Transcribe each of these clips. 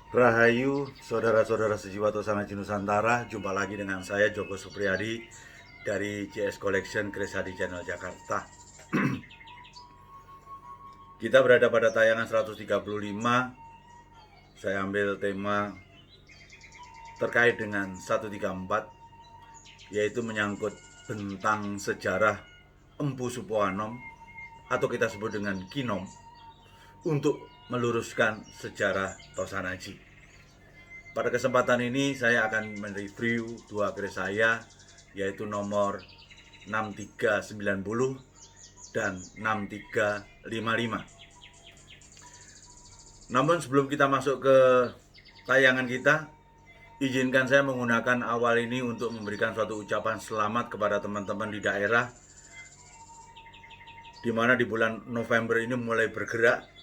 Rahayu, saudara-saudara sejiwa Tosanaji Nusantara, jumpa lagi dengan saya Joko Supriyadi dari JS Collection Kris Hadi Channel Jakarta. Kita berada pada tayangan 135. Saya ambil tema terkait dengan 134, yaitu menyangkut tentang sejarah Empu Supoanom atau kita sebut dengan Kinom, untuk meluruskan sejarah Tosanaji. Pada kesempatan ini saya akan mereview dua keris saya, yaitu nomor 6390 dan 6355. Namun sebelum kita masuk ke tayangan kita, izinkan saya menggunakan awal ini untuk memberikan suatu ucapan selamat kepada teman-teman di daerah, di mana di bulan November ini mulai bergerak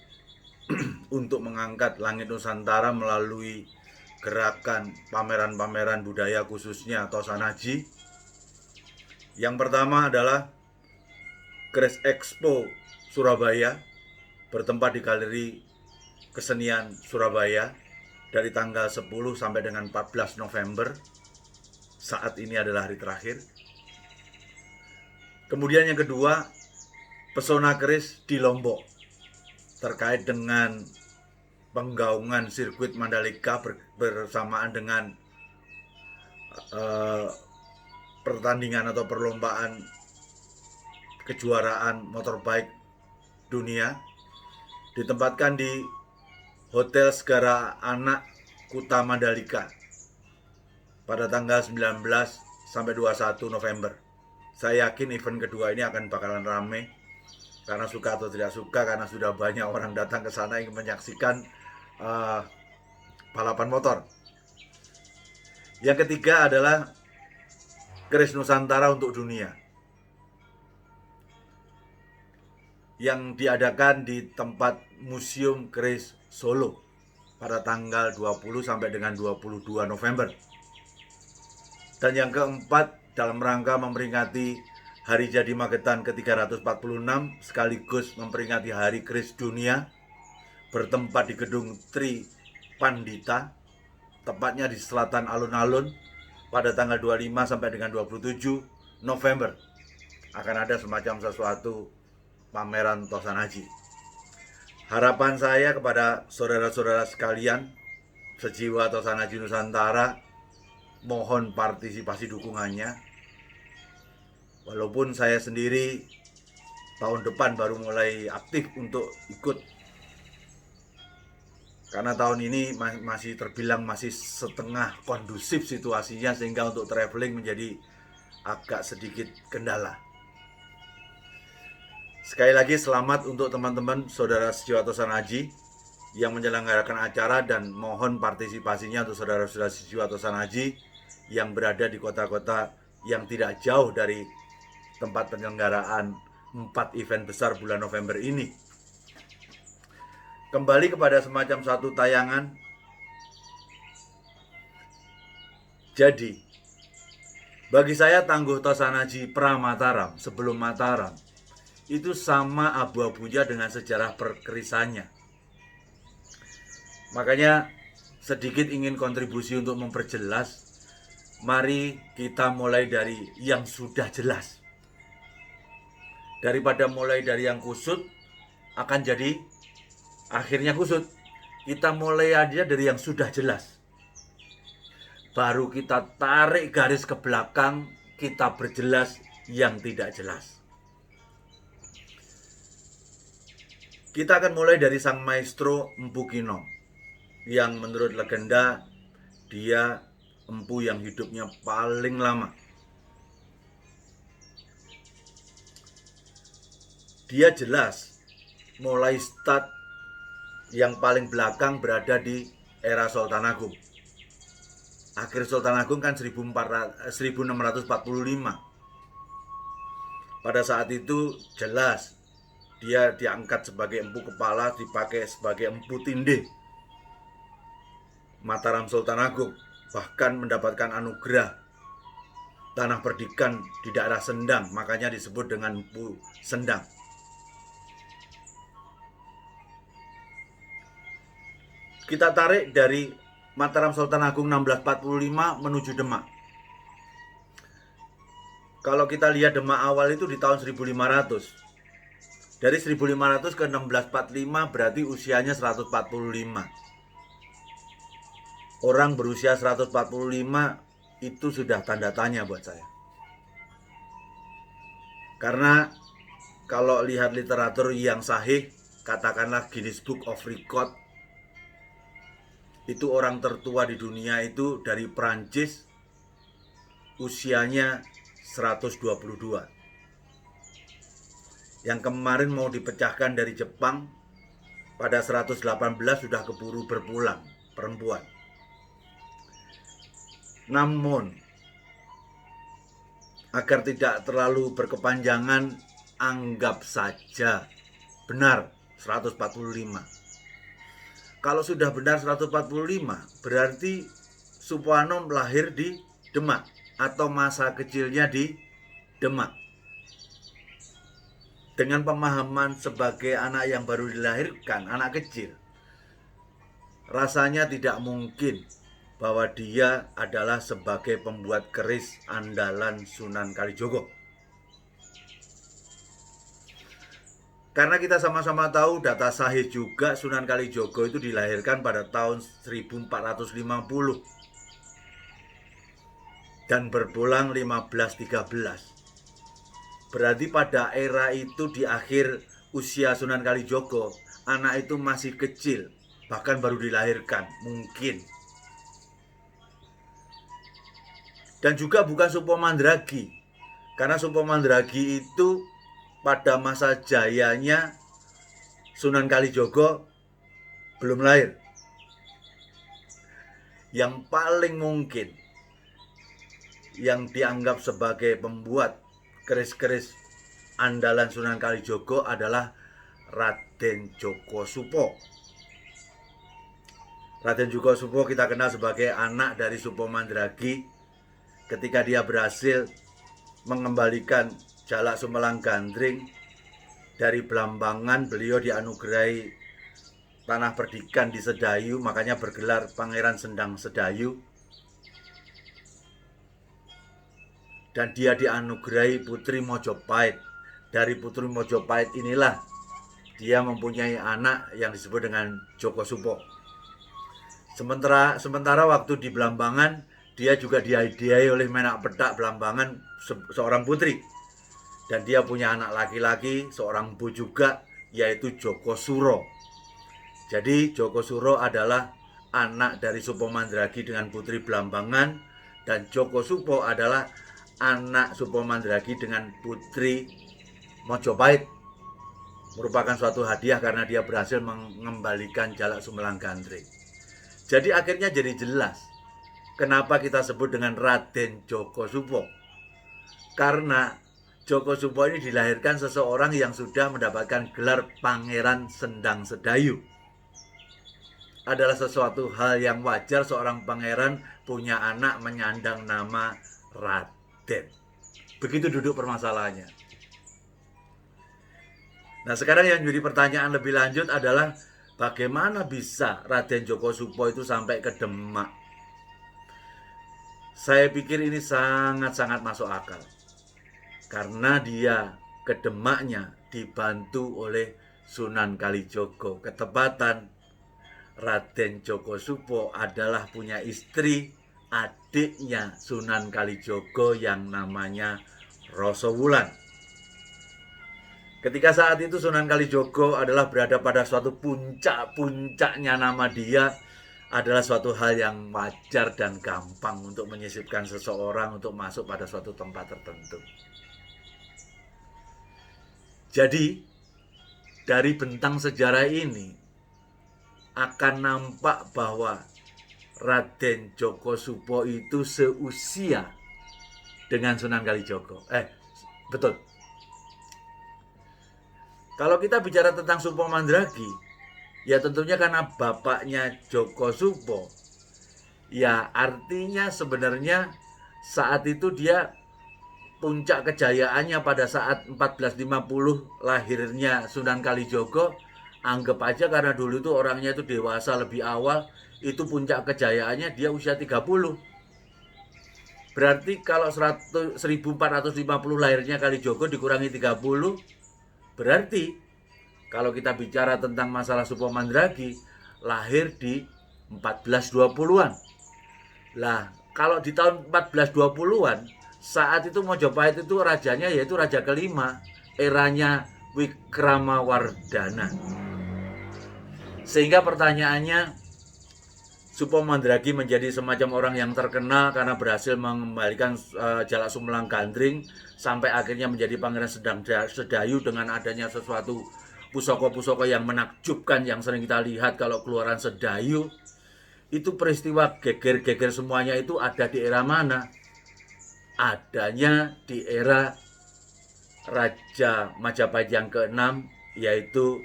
untuk mengangkat langit Nusantara melalui gerakan pameran-pameran budaya khususnya Tosanaji. Yang pertama adalah Keris Expo Surabaya, bertempat di Galeri Kesenian Surabaya dari tanggal 10 sampai dengan 14 November. Saat ini adalah hari terakhir. Kemudian yang kedua, Pesona Keris di Lombok, terkait dengan penggaungan sirkuit Mandalika bersamaan dengan pertandingan atau perlombaan kejuaraan motorbike dunia, ditempatkan di Hotel Segara Anak Kuta Mandalika pada tanggal 19 sampai 21 November. Saya yakin event kedua ini akan bakalan rame, karena suka atau tidak suka, karena sudah banyak orang datang ke sana ingin menyaksikan balapan motor. Yang ketiga adalah Keris Nusantara untuk Dunia, yang diadakan di tempat Museum Keris Solo pada tanggal 20 sampai dengan 22 November. Dan yang keempat, dalam rangka memperingati Hari Jadi Magetan ke-346 sekaligus memperingati Hari Keris Dunia, bertempat di Gedung Tri Pandita, tepatnya di selatan alun-alun, pada tanggal 25 sampai dengan 27 November akan ada semacam sesuatu pameran Tosanaji. Harapan saya kepada saudara-saudara sekalian sejiwa Tosanaji Nusantara, mohon partisipasi dukungannya. Walaupun saya sendiri tahun depan baru mulai aktif untuk ikut, karena tahun ini masih terbilang masih setengah kondusif situasinya, sehingga untuk traveling menjadi agak sedikit kendala. Sekali lagi selamat untuk teman-teman saudara sejiwa Tosanaji yang menyelenggarakan acara, dan mohon partisipasinya untuk saudara-saudara sejiwa Tosanaji yang berada di kota-kota yang tidak jauh dari tempat penyelenggaraan 4 event besar bulan November ini. Kembali kepada semacam satu tayangan. Jadi, bagi saya Tangguh Tosanaji pra-Mataram, sebelum Mataram, itu sama abu-abunya dengan sejarah perkerisannya. Makanya sedikit ingin kontribusi untuk memperjelas. Mari kita mulai dari yang sudah jelas. Daripada mulai dari yang kusut, akan jadi akhirnya kusut. Kita mulai aja dari yang sudah jelas, baru kita tarik garis ke belakang, kita berjelas yang tidak jelas. Kita akan mulai dari sang maestro Empu Kinom, yang menurut legenda dia empu yang hidupnya paling lama. Dia jelas mulai start yang paling belakang berada di era Sultan Agung. Akhir Sultan Agung kan 1645. Pada saat itu jelas dia diangkat sebagai empu kepala, dipakai sebagai empu tindih Mataram Sultan Agung, bahkan mendapatkan anugerah tanah perdikan di daerah Sendang, makanya disebut dengan Empu Sendang. Kita tarik dari Mataram Sultan Agung 1645 menuju Demak. Kalau kita lihat Demak awal itu di tahun 1500. Dari 1500 ke 1645 berarti usianya 145. Orang berusia 145 itu sudah tanda tanya buat saya. Karena kalau lihat literatur yang sahih, katakanlah Guinness Book of Record, itu orang tertua di dunia itu dari Prancis, usianya 122. Yang kemarin mau dipecahkan dari Jepang, pada 118 sudah keburu berpulang, perempuan. Namun, agar tidak terlalu berkepanjangan, anggap saja benar 145. Kalau sudah benar 145, berarti Supoarno lahir di Demak atau masa kecilnya di Demak. Dengan pemahaman sebagai anak yang baru dilahirkan, anak kecil, rasanya tidak mungkin bahwa dia adalah sebagai pembuat keris andalan Sunan Kalijogo. Karena kita sama-sama tahu data sahih juga, Sunan Kalijogo itu dilahirkan pada tahun 1450 dan berpulang 1513. Berarti pada era itu di akhir usia Sunan Kalijogo, anak itu masih kecil, bahkan baru dilahirkan, mungkin. Dan juga bukan Supo Mandragi, karena Supo Mandragi itu pada masa jayanya Sunan Kalijogo belum lahir. Yang paling mungkin yang dianggap sebagai pembuat keris-keris andalan Sunan Kalijogo adalah Raden Djoko Supo. Raden Djoko Supo kita kenal sebagai anak dari Supo Mandragi. Ketika dia berhasil mengembalikan Jalak Sumelang Gandring dari Blambangan, beliau dianugerahi tanah perdikan di Sedayu, makanya bergelar Pangeran Sendang Sedayu. Dan dia dianugerahi Putri Mojopahit. Dari Putri Mojopahit inilah dia mempunyai anak yang disebut dengan Djoko Supo. Sementara waktu di Blambangan, dia juga dihadiahi oleh Menak Petak Blambangan seorang putri. Dan dia punya anak laki-laki, seorang bu juga, yaitu Djoko Suro. Jadi Djoko Suro adalah anak dari Supo Mandragi dengan Putri Blambangan, dan Djoko Supo adalah anak Supo Mandragi dengan Putri Mojopahit. Merupakan suatu hadiah karena dia berhasil mengembalikan Jalak Sumelang Gandring. Jadi akhirnya jadi jelas kenapa kita sebut dengan Raden Djoko Supo. Karena Djoko Supo ini dilahirkan seseorang yang sudah mendapatkan gelar Pangeran Sendang Sedayu. Adalah sesuatu hal yang wajar seorang pangeran punya anak menyandang nama Raden. Begitu duduk permasalahannya. Nah, sekarang yang jadi pertanyaan lebih lanjut adalah bagaimana bisa Raden Djoko Supo itu sampai ke Demak? Saya pikir ini sangat-sangat masuk akal. Karena dia ke Demaknya dibantu oleh Sunan Kalijogo. Ketepatan Raden Djoko Supo adalah punya istri, adiknya Sunan Kalijogo yang namanya Rosowulan. Ketika saat itu Sunan Kalijogo adalah berada pada suatu puncak-puncaknya, nama dia adalah suatu hal yang wajar dan gampang untuk menyisipkan seseorang untuk masuk pada suatu tempat tertentu. Jadi dari bentang sejarah ini akan nampak bahwa Raden Djoko Supo itu seusia dengan Sunan Kalijogo. Betul. Kalau kita bicara tentang Supo Mandragi, ya tentunya karena bapaknya Djoko Supo, ya artinya sebenarnya saat itu dia puncak kejayaannya pada saat 1450 lahirnya Sunan Kalijogo Anggap aja karena dulu itu orangnya itu dewasa lebih awal, itu puncak kejayaannya dia usia 30. Berarti kalau 1450 lahirnya Kalijogo dikurangi 30, berarti kalau kita bicara tentang masalah Supo Mandragi, lahir di 1420-an. Lah, kalau di tahun 1420-an, saat itu Mojopahit itu rajanya yaitu raja kelima, eranya Wikramawardhana. Sehingga pertanyaannya, Supo Mandragi menjadi semacam orang yang terkenal karena berhasil mengembalikan Jalak Sumelang Gandring sampai akhirnya menjadi Pangeran Sedayu dengan adanya sesuatu pusaka-pusaka yang menakjubkan yang sering kita lihat kalau keluaran Sedayu. Itu peristiwa geger-geger semuanya itu ada di era mana? Adanya di era Raja Majapahit yang ke-6, yaitu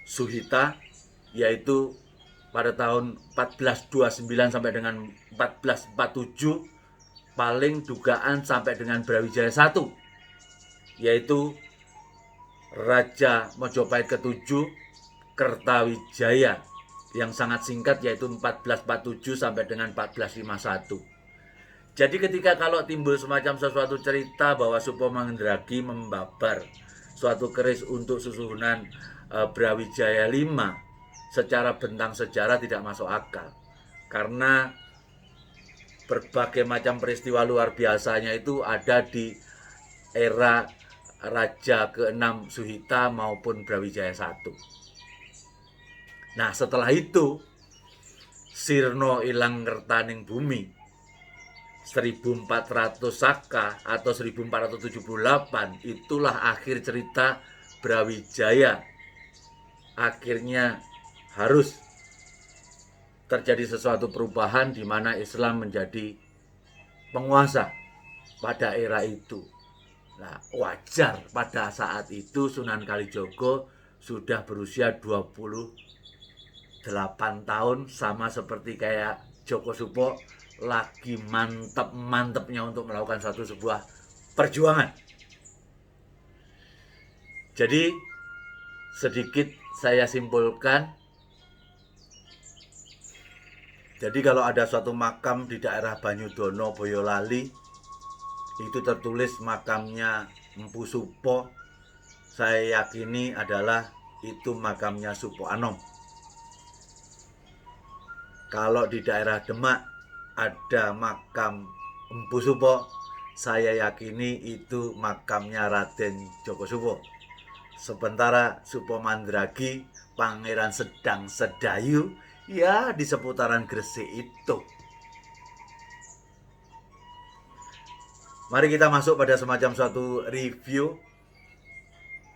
Suhita, yaitu pada tahun 1429 sampai dengan 1447, paling dugaan sampai dengan Brawijaya I, yaitu Raja Mojopahit ke-7 Kertawijaya, yang sangat singkat yaitu 1447 sampai dengan 1451. Jadi ketika kalau timbul semacam sesuatu cerita bahwa Supo Mandragi membabar suatu keris untuk susunan Brawijaya 5, secara bentang sejarah tidak masuk akal. Karena berbagai macam peristiwa luar biasanya itu ada di era Raja ke-6 Suhita maupun Brawijaya I. Nah, setelah itu sirna ilang ngertaning bumi 1400 Saka atau 1478, itulah akhir cerita Brawijaya. Akhirnya harus terjadi sesuatu perubahan di mana Islam menjadi penguasa pada era itu. Nah, wajar pada saat itu Sunan Kalijogo sudah berusia 28 tahun, sama seperti kayak Joko Supo lagi mantep-mantepnya untuk melakukan sebuah perjuangan. Jadi sedikit saya simpulkan, jadi kalau ada suatu makam di daerah Banyudono, Boyolali, itu tertulis makamnya Empu Supo, saya yakini adalah itu makamnya Supo Anom. Kalau di daerah Demak ada makam Empu Supo, saya yakini itu makamnya Raden Joko Supo. Sementara Supo Mandragi, Pangeran Sedang Sedayu, ya di seputaran Gresik itu. Mari kita masuk pada semacam suatu review.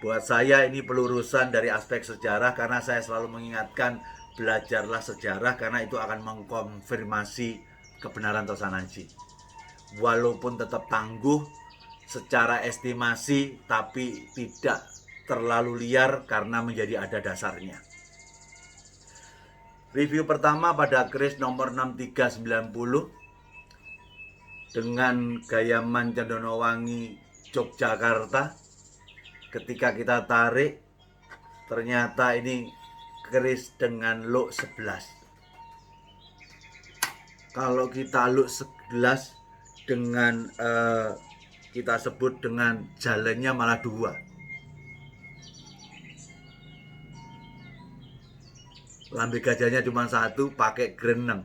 Buat saya ini pelurusan dari aspek sejarah, karena saya selalu mengingatkan belajarlah sejarah karena itu akan mengkonfirmasi kebenaran Tosanaji. Walaupun tetap tangguh secara estimasi, tapi tidak terlalu liar karena menjadi ada dasarnya. Review pertama pada keris nomor 6390 dengan Gayaman Cendonowangi Yogyakarta. Ketika kita tarik, ternyata ini keris dengan look 11. Kalau kita look 11 dengan kita sebut dengan jalannya malah 2. Lambe gajahnya cuma 1 pakai greneng.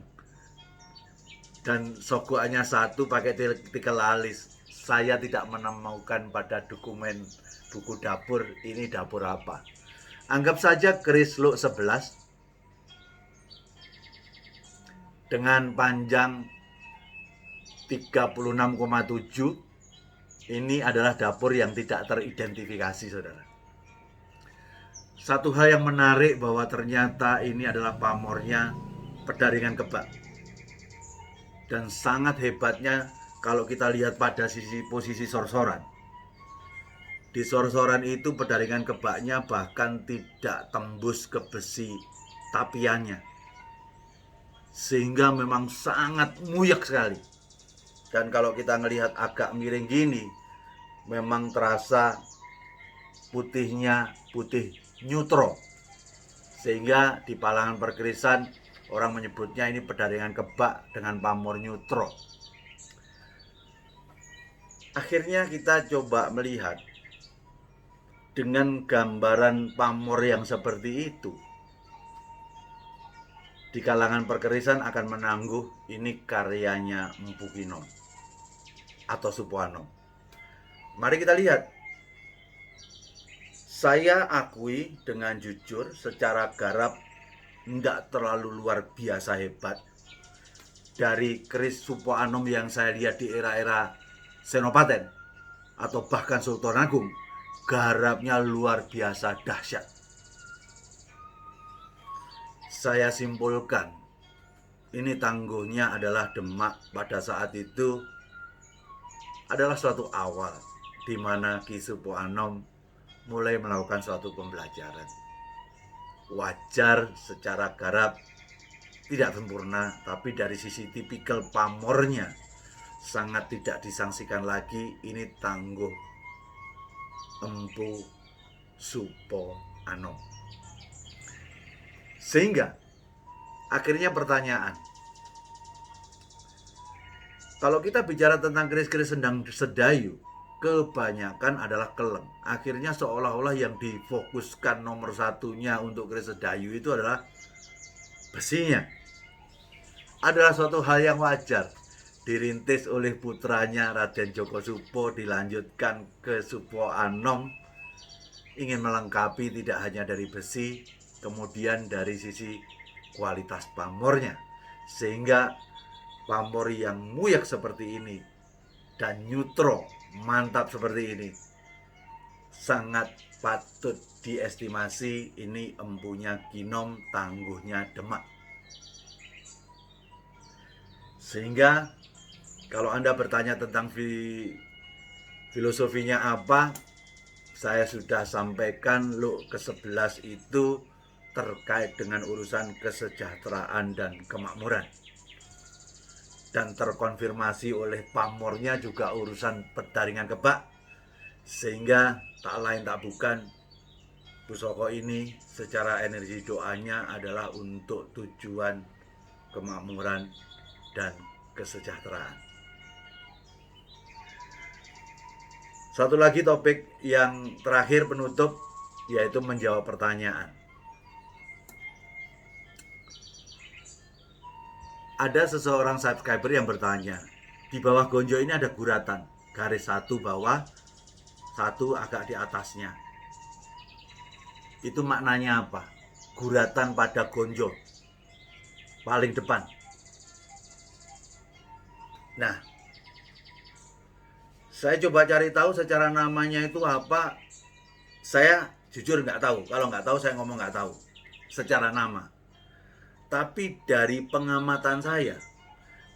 Dan sogokannya 1 pakai tikel alis. Saya tidak menemukan pada dokumen buku dapur ini dapur apa. Anggap saja keris look 11 dengan panjang 36,7. Ini adalah dapur yang tidak teridentifikasi, saudara. Satu hal yang menarik bahwa ternyata ini adalah pamornya Pedaringan Kebak. Dan sangat hebatnya kalau kita lihat pada posisi sorsoran. Di sorsoran itu Pedaringan Kebaknya bahkan tidak tembus ke besi tapiannya. Sehingga memang sangat muyak sekali. Dan kalau kita ngelihat agak miring gini, memang terasa putihnya putih neutro. Sehingga di Palangan Perkerisan orang menyebutnya ini pedaringan kebak dengan pamor nyutro. Akhirnya kita coba melihat dengan gambaran pamor yang seperti itu, di kalangan perkerisan akan menangguh ini karyanya Mpu Kinom atau Supoanom. Mari kita lihat. Saya akui dengan jujur secara garap tidak terlalu luar biasa hebat. Dari keris Supoanom yang saya lihat di era-era Senopaten atau bahkan Sultan Agung, garapnya luar biasa dahsyat. Saya simpulkan, ini tangguhnya adalah Demak pada saat itu adalah suatu awal di mana Ki Supoanom mulai melakukan suatu pembelajaran. Wajar secara garap tidak sempurna, tapi dari sisi tipikal pamornya sangat tidak disangsikan lagi. Ini tangguh Mpu Supoanom. Sehingga akhirnya pertanyaan, kalau kita bicara tentang keris-keris Sendang Sedayu, kebanyakan adalah keleng. Akhirnya seolah-olah yang difokuskan nomor satunya untuk keris Sedayu itu adalah besinya. Adalah suatu hal yang wajar. Dirintis oleh putranya Raden Djoko Supo, dilanjutkan ke Supoanom, ingin melengkapi tidak hanya dari besi, kemudian dari sisi kualitas pamornya. Sehingga pamor yang muyak seperti ini dan nyutro mantap seperti ini sangat patut diestimasi. Ini empunya Kinom, tangguhnya Demak. Sehingga kalau Anda bertanya tentang filosofinya apa, saya sudah sampaikan. Luk ke-11 itu terkait dengan urusan kesejahteraan dan kemakmuran, dan terkonfirmasi oleh pamornya juga urusan pedaringan kebak. Sehingga tak lain tak bukan, pusaka ini secara energi doanya adalah untuk tujuan kemakmuran dan kesejahteraan. Satu lagi topik yang terakhir penutup, yaitu menjawab pertanyaan. Ada seseorang subscriber yang bertanya, di bawah gonjo ini ada guratan, garis satu bawah, satu agak di atasnya. Itu maknanya apa? Guratan pada gonjo paling depan. Nah, saya coba cari tahu secara namanya itu apa. Saya jujur nggak tahu. Kalau nggak tahu saya ngomong nggak tahu secara nama. Tapi dari pengamatan saya,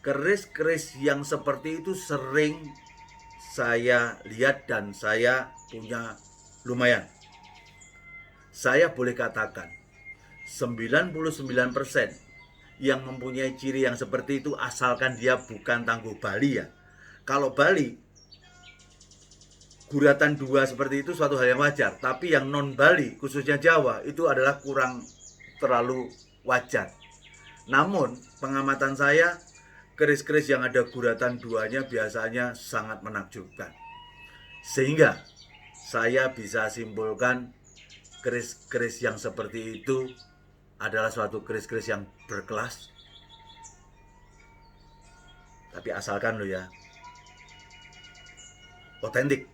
keris-keris yang seperti itu sering saya lihat dan saya punya lumayan. Saya boleh katakan 99% yang mempunyai ciri yang seperti itu, asalkan dia bukan tangguh Bali ya. Kalau Bali, guratan dua seperti itu suatu hal yang wajar. Tapi yang non Bali, khususnya Jawa, itu adalah kurang terlalu wajar. Namun pengamatan saya, keris-keris yang ada guratan duanya biasanya sangat menakjubkan. Sehingga saya bisa simpulkan keris-keris yang seperti itu adalah suatu keris-keris yang berkelas. Tapi asalkan lo ya, otentik.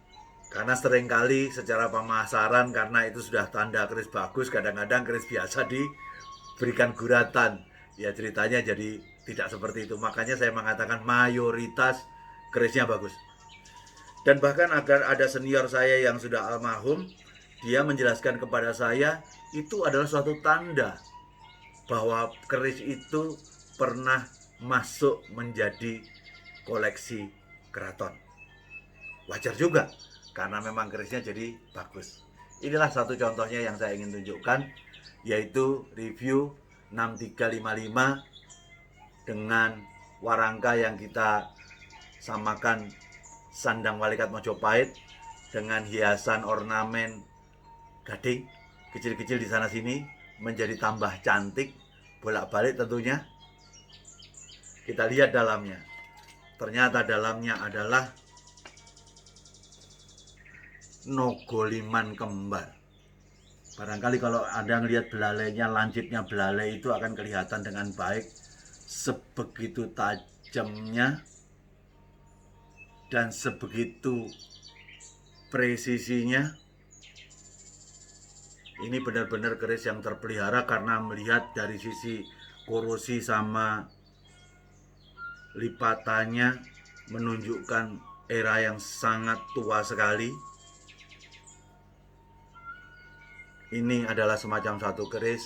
Karena seringkali secara pemasaran, karena itu sudah tanda keris bagus, kadang-kadang keris biasa diberikan guratan. Ya ceritanya jadi tidak seperti itu. Makanya saya mengatakan mayoritas kerisnya bagus. Dan bahkan agar ada senior saya yang sudah almarhum, dia menjelaskan kepada saya, itu adalah suatu tanda bahwa keris itu pernah masuk menjadi koleksi keraton. Wajar juga, karena memang kerisnya jadi bagus. Inilah satu contohnya yang saya ingin tunjukkan, yaitu review 6355 dengan warangka yang kita samakan sandang Walikat Mojopahit dengan hiasan ornamen gading kecil-kecil di sana sini, menjadi tambah cantik, bolak-balik tentunya. Kita lihat dalamnya. Ternyata dalamnya adalah nogoliman kembar. Barangkali kalau Anda melihat belalainya, lancipnya belalai itu akan kelihatan dengan baik. Sebegitu tajamnya dan sebegitu presisinya. Ini benar-benar keris yang terpelihara karena melihat dari sisi korosi sama lipatannya menunjukkan era yang sangat tua sekali. Ini adalah semacam satu keris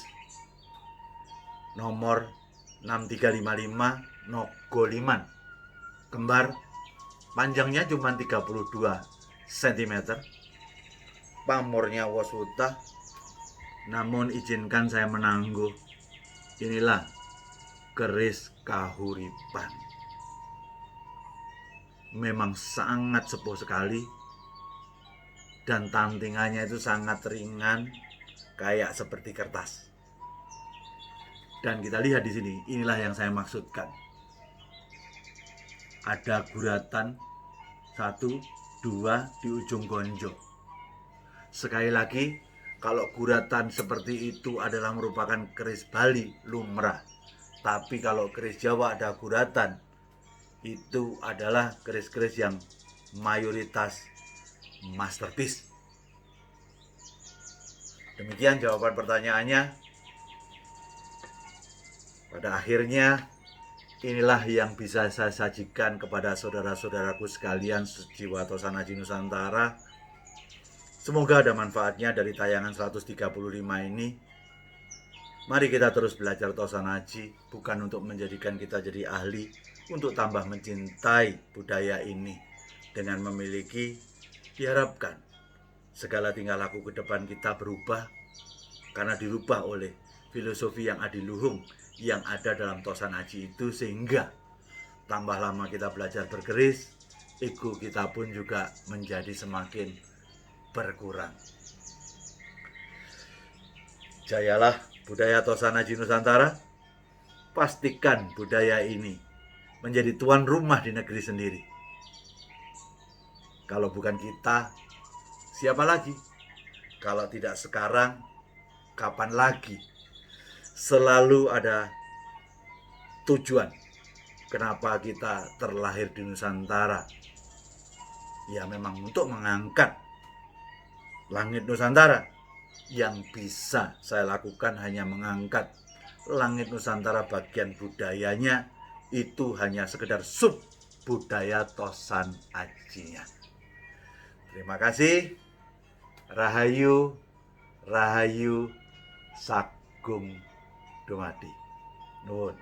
nomor 6355 nogoliman kembar, panjangnya cuma 32 cm, pamornya wasuta. Namun izinkan saya menangguh, inilah keris kahuripan. Memang sangat sepuh sekali dan tantingannya itu sangat ringan, kayak seperti kertas. Dan kita lihat di sini, inilah yang saya maksudkan. Ada guratan 1, 2 di ujung gonjo. Sekali lagi, kalau guratan seperti itu adalah merupakan keris Bali lumrah. Tapi kalau keris Jawa ada guratan, itu adalah keris-keris yang mayoritas masterpiece. Demikian jawaban pertanyaannya. Pada akhirnya, inilah yang bisa saya sajikan kepada saudara-saudaraku sekalian sejiwa Tosana Haji Nusantara. Semoga ada manfaatnya dari tayangan 135 ini. Mari kita terus belajar Tosana Haji, bukan untuk menjadikan kita jadi ahli, untuk tambah mencintai budaya ini. Dengan memiliki, diharapkan segala tingkah laku ke depan kita berubah karena dirubah oleh filosofi yang adiluhung yang ada dalam Tosana Haji itu, sehingga tambah lama kita belajar berkeris, ego kita pun juga menjadi semakin berkurang. Jayalah budaya Tosana Haji Nusantara. Pastikan budaya ini menjadi tuan rumah di negeri sendiri. Kalau bukan kita, siapa lagi? Kalau tidak sekarang, kapan lagi? Selalu ada tujuan kenapa kita terlahir di Nusantara. Ya memang untuk mengangkat langit Nusantara. Yang bisa saya lakukan hanya mengangkat langit Nusantara bagian budayanya, itu hanya sekedar sub budaya Tosan Hajinya. Terima kasih. Rahayu, Rahayu, Sagung Dumadi. Nuwun.